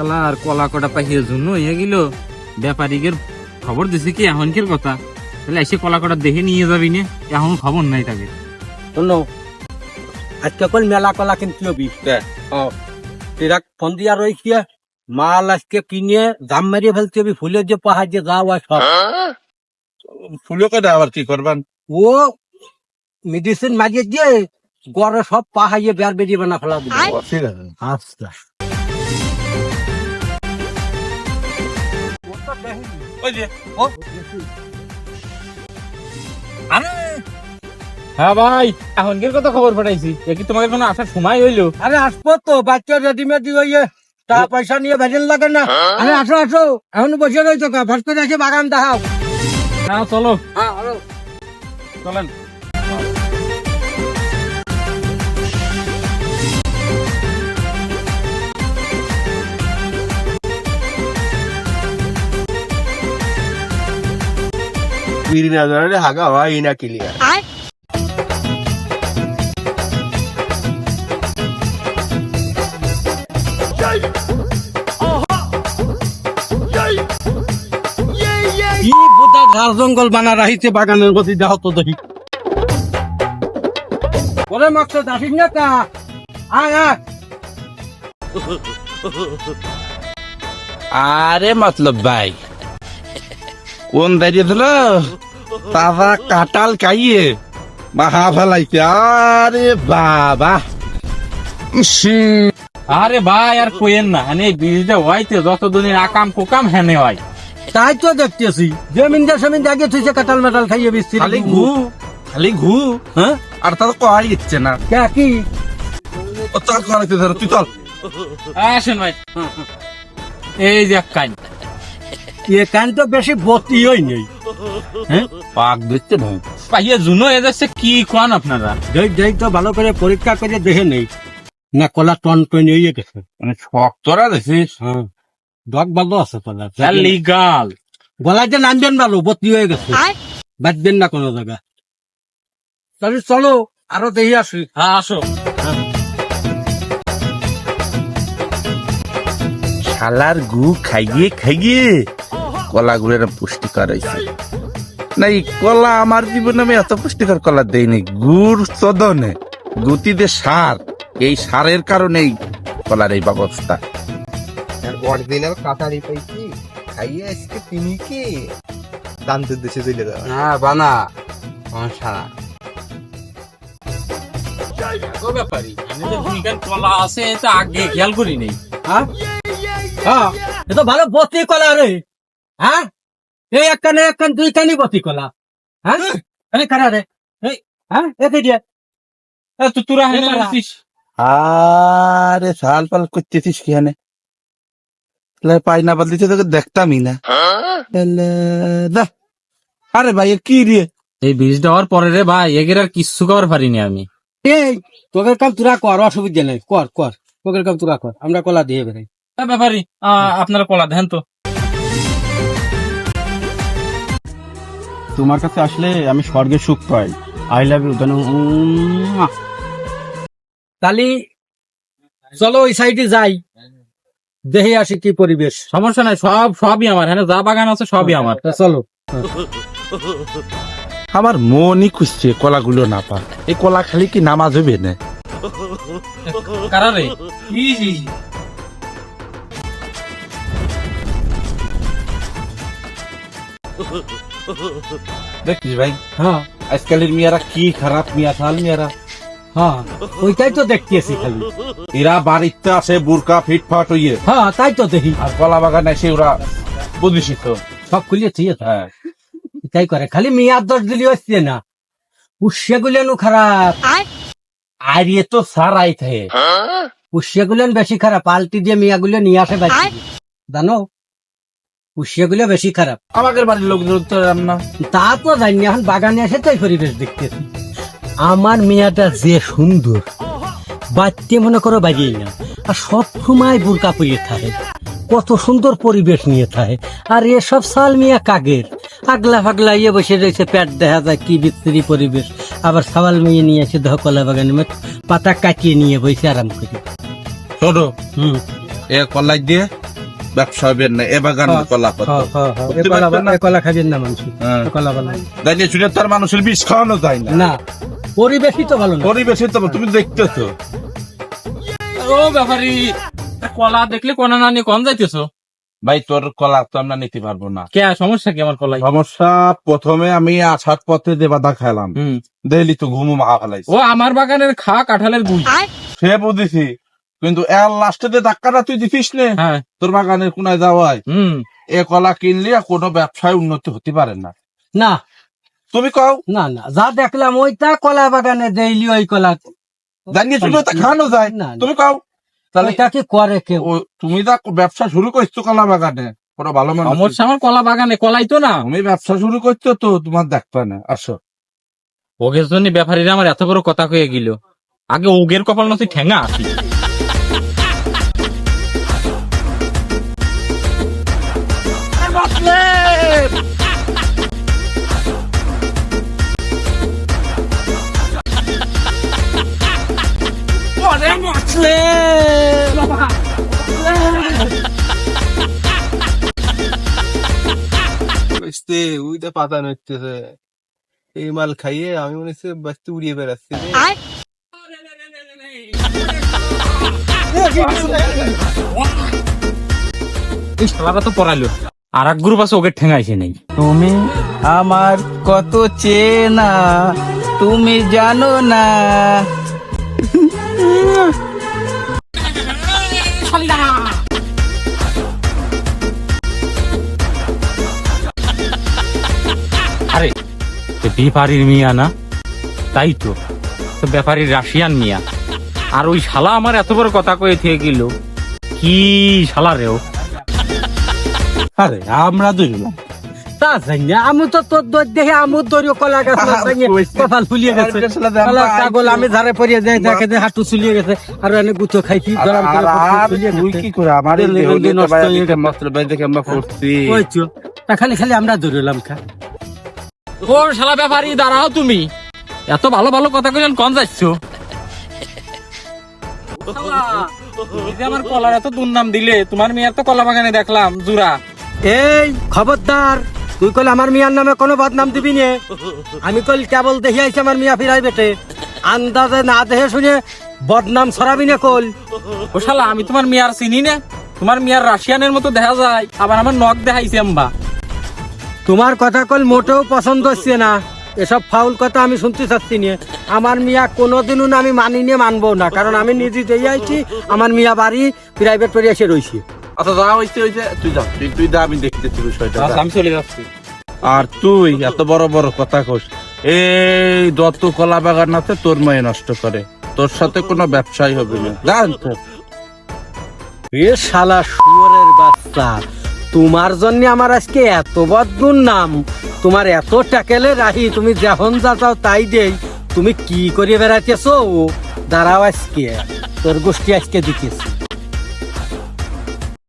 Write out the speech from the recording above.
শালা আর কলা কটা পাইয়ে জন্য হয়ে গেল ব্যাপারীদের খবর দিছে কি এখনকার কথা, তাহলে এসে কলা কটা দেখে নিয়ে যাবি না, এখন খবর নাই তাকে। শোনো আজকে কল মেলা কলা কিনতে হবি তেরা ফোন দিয়া রয়েছে মাল আজকে কিনে দাম মারিয়ে ফেলতে হবে। ফুলের যে পাহাড় যে যাওয়া সব ফুলও কেটে আবার কি করবেন? ও মেডিসিন মারিয়ে দিয়ে গড়ে সব পাহাড়িয়ে বের বেরিয়ে বানা ফেলা দিবে। ঠিক আছে। আচ্ছা ওই যে আরে হ্যাঁ ভাই, এখনকার কথা খবর পাঠাইছি, কি তোমাকে কোনো আসার সময় হইলো? আরে আসবো তো, বাচ্চা রেডিমেড হইয়ে টাকা পয়সা নিয়ে ভেজেন লাগে না। আরে আসো আসো, এখন বসে রয়েছো কা, ফার্স্ট করে এসে বাগান দেখাও। হ্যাঁ চলো, হ্যাঁ আরো চলেন। হাগা হয় না ক্লিয়ার। কি বোধা ঘাস জঙ্গল বানা রাখিছে বাগানের গতি দেখো তো দেখি। ওরে মাকসদ আসিস না কা, আয় আয়। আরে মতলব ভাই কোন দাঁড়িয়ে দিল তাজা কাঁঠাল খাইয়ে মাহা ফেলাইছে। আরে বাবা আরে ভাই আর কোয়েন না, এই বীজটা হইতে যতদিনের আকাম কোকাম হেনে হয়। তাই তো দেখতেছি জমিন যা জমিন জাগে তুইছে কাঁঠাল মেটাল খাইয়ে বিস্তি খালি ঘু হ্যাঁ। আর তার কহাই দিচ্ছে না। কে কি ও তার কহাইতে ধর তুই চল। আসেন ভাই, এই যে কান এ কান তো বেশি বতিই নেই। হ্যাঁ পাক দিচ্ছে না পাইয়ে জুনো এ যাচ্ছে, কি কোন আপনারা? দেখ তো ভালো করে পরীক্ষা করে দেখে নেই না, কলা টন টন হয়ে গেছে। মানে শক্তরা দেখছিস। হ্যাঁ ডগ ভালো আছে কলা, লিগাল গলায় যে নামবেন ভালো বতি হয়ে গেছে, বাঁচবেন না কোনো জায়গা। তাহলে চলো আরো দেখি আসি। হ্যাঁ আসো। শালার গু খাইয়ে খাইয়ে কলা গুড়ের পুষ্টিকর হয়েছে না। এই কলা আমার জীবনে আমি এত পুষ্টিকর কলা দেয়নি। গুড় চদনে গুতিতে সার, এই সারের কারণেই কলার এই ব্যবস্থা। অরিজিনাল কাটারি পাইছি খাইয়ে আজকে তিনি কি দান্তের দেশে চলে যাবে। হ্যাঁ বানা সারা ব্যাপারী আমি তো ভূমিকার কলা আছে এটা আগে খেয়াল করি নেই। হ্যাঁ হ্যাঁ এ তো ভালো বতি কলা রে। হ্যাঁ এই একখানে একখান দুইখানি বতি কলা। হ্যাঁ আরে কারা রে এই হ্যাঁ এতে দিয়ে তোরা এ বাড়া। আরে সাল পাল করতেছিস কি হানে পায়না বদলিতে তোকে দেখতামই না। দা আরে ভাই এ কি রে এই বীজ দেওয়ার পরে রে ভাই এগের আর কিচ্ছু করার পারিনি আমি। এই তোকে কাম তোরা কর, অসুবিধা নেই, কর কর তোকে কাম তোরা কর, আমরা কলা দিয়ে বেড়াই। ব্যাপারী আপনারা কলা দেন তো। তোমার কাছে আসলে আমি স্বর্গের সুখ পাই। I love you. তালি চলো ওই সাইডে যাই, দেখে আসি কি পরিবেশ। সমস্যা নাই, সবই আমার, হ্যাঁ যা বাগান আছে সবই আমার। তা চলো। আমার মনই খুঁজছে কলাগুলো না পা। এই কলা খালি কি নামাজ হবে না? কারা রে? দেখছিস ভাই হ্যাঁ আজকালের মেয়েরা কি খারাপ মিয়া থাল মেয়েরা। হ্যাঁ ওইটাই তো দেখতেছি খালি। এরা বাড়িতে আসে বুরকা ফিটফাট হইয়ে, হ্যাঁ তাই তো দেখি আর কলা বাগানে এসে ওরা বুঝিস তো। সব খুলিয়ে ঠিক আছে, হ্যাঁ তাই করে খালি মেয়ার দোষ দিলি হচ্ছে না, পুষ্যা গুলেন খারাপ। আর এ তো সারাই থাকে। পুষ্যা গুলেন বেশি খারাপ, পাল্টি দিয়ে মিয়া গুলো নিয়ে আসে বাড়ি জানো, পুষ্যা গুলো বেশি খারাপ। আমাদের বাড়ির লোকজন তো না। তা তো জানি, এখন বাগানে এসে তাই পরিবেশ দেখতেছি। আমার মেয়াটা যে সুন্দর, বাচ্চে মনে করো বাজিয়ে না, আর সব সময় বুরকা পরিয়ে থাকে, কত সুন্দর পরিবেশ নিয়ে থাকে। আর এসব সাল মিয়া কাগের আগলা ফাগলা ইয়ে বসে রয়েছে, পেট দেখা যায় কি বিস্তৃতি পরিবেশ। আবার সাওয়াল মেয়ে নিয়ে এসে দেহ কলা বাগানে পাতা কাটিয়ে নিয়ে বসে আরাম করি। ছোট এ কলাই দিয়ে ব্যবসা হবে না এ বাগান কলা কত এ কলা খাবেন না মানুষ, হ্যাঁ। এ কলা ভালো না। জানিয়ে শুনে তার মানুষের বিষ খাওয়ানো যায় না। না, পরিবেশই তো ভালো না। পরিবেশে তো তুমি দেখতেছো ও ব্যাপারি, কলা দেখলে কোনা না নিয়ে কম যাইতেছো? ভাই, তোর কলা তো আমরা নিতে পারবো না। কে সমস্যা কি আমার কলাই? সমস্যা, প্রথমে আমি আসার পথে যে বাধা খেলাম, দেখলি তো ঘুমু মাখা ফেলাইছে। ও আমার বাগানের খা কাঁঠালের গুই। সে বুঝেছি, কিন্তু এর লাস্টে যে ধাক্কাটা তুই দিছিস নে হ্যাঁ, তোর বাগানের কোনায় যাওয়ায়, এ কলা কিনলে কোনো ব্যবসায় উন্নতি হতে পারে না। না তুমি কও, না না, যা দেখলাম ওইটা কলা বাগানে ডেইলি ওই কলা, জানিয়ে শুনে তা খাওয়ানো যায়। না, না। তুমি কও তাহলে ওইটা কি করে কেউ? তুমি যা ব্যবসা শুরু করছো কলা বাগানে, কোনো ভালো মানুষ। সমস্যা আমার কলা বাগানে, কলাই তো না। তুমি ব্যবসা শুরু করছো তো তোমার দেখবে না। আসো, ওগের জন্য ব্যাপারীরা আমার এত বড় কথা কয়ে গেল। আগে ওগের কপাল নথি ঠেঙ্গা আসি। ওইটা পাতা নড়তেছে, এই মাল খাইয়ে আমি মনে হচ্ছে বাচ্চা উড়িয়ে বেড়াচ্ছি রে। এই শালারা তো পড়াইলো, আর এক গ্রুপ আছে ওকে ঠেঙ্গাইছে নেই। তুমি আমার কত চেনা তুমি জানো না। আরে ব্যাপারীর মিয়া না? তাই তো, তো ব্যাপারীর রাশিয়ান মিয়া। আর ওই শালা আমার এত বড় কথা কয়ে থেকে গেল। কি শালা রেও? আরে আমরা ধরলাম তা জানি না, আমি তো তোর দোষ দেখে আমুর দড়িও কলা গাছ কপাল ফুলিয়ে গেছে। কলা ছাগল আমি ধারে পড়িয়ে যাই, দেখে যে হাঁটু চুলিয়ে গেছে, আর এনে গুছো খাইছি গরম করে ফুলিয়ে তুই গেছে। কি করে আমার এই তেল দেহ নষ্ট নষ্ট হয়ে গেছে। মাত্র বাইরে আমরা করছি। ওই তো, তা খালি খালি আমরা ধরলাম খা। ও শালা ব্যাপারী, দাঁড়াও তুমি। এত ভালো ভালো কথা কইলেন, কম যাচ্ছ? আমার কলার এত দুর্নাম দিলে, তোমার মেয়ের তো কলা বাগানে দেখলাম জুরা। এই খবরদার, তুই কল আমার মিয়ার নামে কোনো বদনাম দিবি নে। আমি কল কেবল দেখে আইছি আমার মিয়া ফিরাই বেটে, আন্দাজে না দেখে শুনে বদনাম ছড়াবি না কল। ও শালা, আমি তোমার মেয়ার চিনি না? তোমার মেয়ার রাশিয়ানের মতো দেখা যায়, আবার আমার নখ দেখাইছে আম্বা। তোমার কথা কল মোটেও পছন্দ হচ্ছে না, এসব ফাউল কথা আমি শুনতে চাচ্ছি না। আমার মিয়া কোনোদিনও না আমি মানি নিয়ে মানবো না, কারণ আমি নিজে দিয়ে আইছি, আমার মিয়া বাড়ি প্রাইভেট করে এসে রয়েছি। আচ্ছা যা হইছে হইছে, তুই যা, তুই যা, আমি দেখতেছি বিষয়টা। আমি চলে যাচ্ছি। আর তুই এত বড় বড় কথা কস, এই যত কলা বাগান আছে তোর মেয়ে নষ্ট করে, তোর সাথে কোনো ব্যবসাই হবে না, জান তো। এ শালা শুয়োরের বাচ্চা, তোমার জন্য আমার আজকে এত বদগুণ নাম, তোমার এত টাকেলে রাহি, তুমি যখন যা চাও তাই দেই, তুমি কি করে বেড়াইতেছো? দাঁড়াও, আজকে তোর গোষ্ঠী আজকে দিতেছি।